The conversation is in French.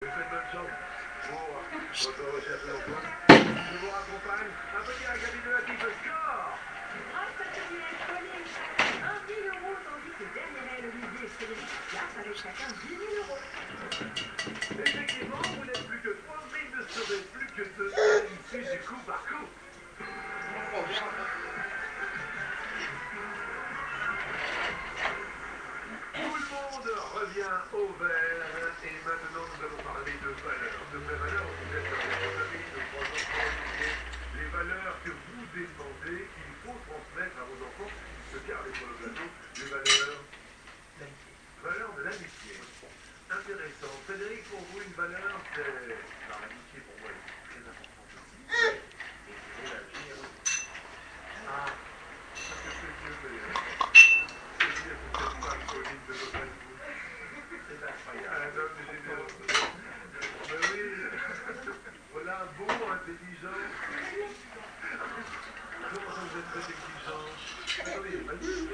Faites bonne chance pour votre recherche d'emploi. Je vous raccompagne. Un petit récapitulatif de score. Grâce à Samuel Collier, chacun 1 000 €, tandis que Daniel, Olivier et Frédéric Place avec chacun 10 000 €. Effectivement, vous n'êtes plus que 3, mais il ne serait plus que 2 à l'issue du coup par coup. Tout le monde revient au vert et maintenant nous allons parler de valeurs. De vraies valeurs, vous êtes dans votre famille, de 3 enfants, les valeurs que vous défendez, qu'il faut transmettre à vos enfants. Le cas avec sur le plateau, les valeurs de l'amitié. Intéressant. Frédéric, pour vous, une valeur, c'est l'amitié pour moi, c'est très important aussi. Et c'est l'agir. Ah, ça c'est ce que je veux dire. C'est dire que cette femme Pauline de l'hôtel, c'est incroyable, un homme généreux. Mais oui, voilà un beau, intelligent. Comment ça vous êtes très exigeant? Attendez, il est pas dit.